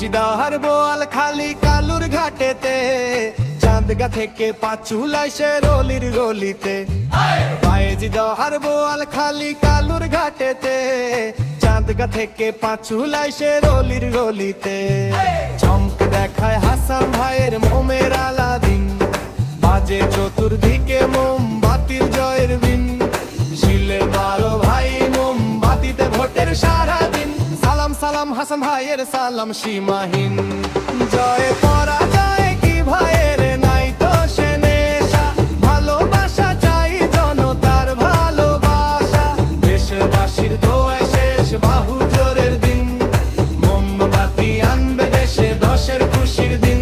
বায়েজিদার বোয়াল খালি কালুর ঘাটেতে, চাঁদগা থেকে পাঁচুলাই সে রলির গলিতে। বায়েজিদার বোয়াল খালি কালুর ঘাটেতে, চাঁদগা থেকে পাঁচুলাই সে রলির গলিতে। চমক দেখায় হাসান ভাইয়ের মোমের আলাদিন, বাজে চতুর্দিকে মোমবাতির জয়ের বিন। শিলে মারো ভাই মোমবাতিতে ভোটের সারাদিন, সালাম সালাম হাসান ভাইয়ের সালাম সীমাহীন। জয় পরাজয় কি ভাইয়ের নাই তো সে নেশা, ভালোবাসা চাই জনতার ভালোবাসা। দেশবাসীর দোয়ায় শেষ বাহু জোরের দিন, মোমবাতি আনবে দেশে দশের খুশির দিন।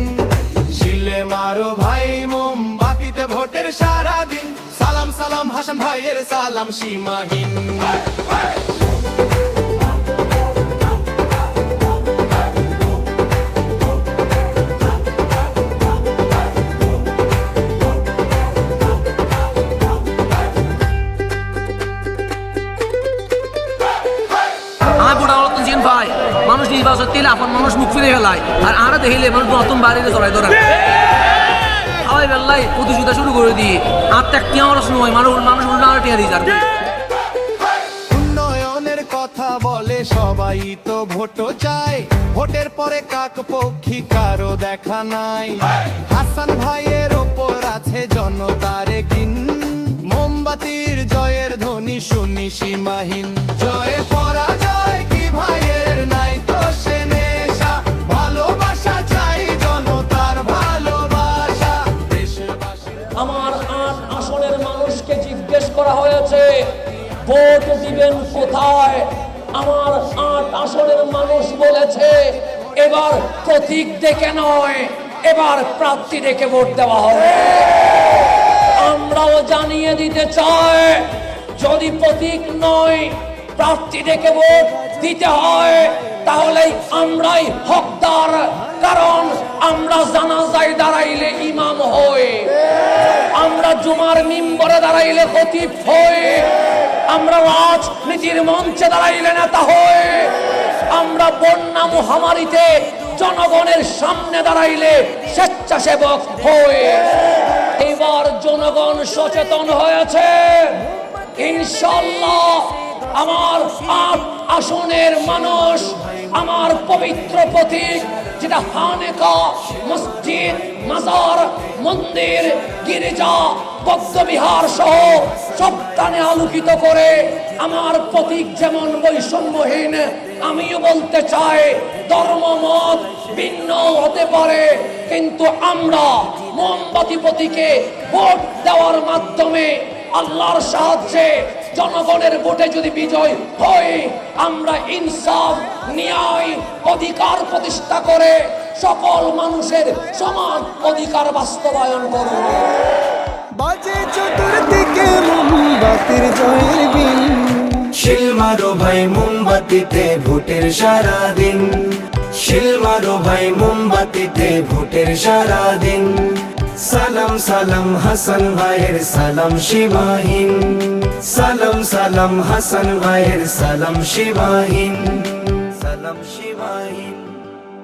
শিলে মারো ভাই মোমবাতিতে ভোটের সারাদিন, সালাম সালাম হাসান ভাইয়ের সালাম সীমাহীন। ভাই মানুষ নির্বাচন দিলে আপন মানুষ মুখ ফিরে ফেলায়, আর আমরা দেখিলে মানুষ নতুন বাড়িতে চড়াই ধরে সবাই বেল্লাই প্রতিযোগিতা শুরু করে দিয়ে আর ত্যাগটি আমার সময় মানুষ উল্টা টিয়া দিয়ে যাবে। উন্নয়নের কথা বলে সবাই তো ভোটও চায়, ভোটের পরে কাক পক্ষী কারো দেখা নাই। হাসান ভাইয়ের ওপর আছে জনতার কিন, মোমবাতির জয়ের ধ্বনি শুনি সীমাহীন। জয় পরাজয় কি ভাইয়ের নাই তো সে নেশা, ভালোবাসা চাই জনতার ভালোবাসা। আমার ৮ আসনের মানুষকে জিজ্ঞেস করা হয়েছে ভোট দিবেন কোথায়। আমার ৮ আসনের মানুষ বলেছে এবার প্রতীক দেখে নয়, এবার প্রার্থী দেখে ভোট দেওয়া হবে। আমরাও জানিয়ে দিতে চাই যদি প্রতীক নয় প্রার্থী দেখে ভোট দিতে হয় তাহলে আমরাই হকদার, কারণ আমরা জানাজায় দাঁড়াইলে ইমাম হই, আমরা জুমার মিম্বরে দাঁড়াইলে খতিব হই, আমরা রাজনীতির মঞ্চে দাঁড়াইলে নেতা হই, আমরা বন্যা মহামারীতে জনগণের সামনে দাঁড়াইলে স্বেচ্ছাসেবক হই। এবার জনগণ সচেতন হয়েছে, ইনশাআল্লাহ আমার ৮ আসনের মানুষ আমার পবিত্র প্রতীক যেটা খানেকা, মসজিদ, মাজার, মন্দির, গির্জা, বৌদ্ধবিহার সহ সবখানে আলোকিত করে। আমার প্রতীক যেমন বৈষম্যহীন, আমিও বলতে চাই ধর্ম মত ভিন্ন হতে পারে, কিন্তু আমরা মোমবাতি প্রতীকে ভোট দেওয়ার মাধ্যমে আল্লাহর সাহায্যে জনগণের ভোটে যদি বিজয় হয়, আমরা ইনসাফ, ন্যায়, অধিকার প্রতিষ্ঠা করে সকল মানুষের সমান অধিকার বাস্তবায়ন করব। বাজে চতুর্দিকে মোমবাতির জয়ের বিন, শিল মারো ভাই মোমবাতিতে ভোটের সারাদিন, শিল মারো ভাই মোমবাতিতে ভোটের সারাদিন। সালাম সালাম হাসান ভাইয়ের সালাম সীমাহীন, সালাম সালাম হাসান ভাইয়ের সালাম সীমাহীন, সালাম সীমাহীন।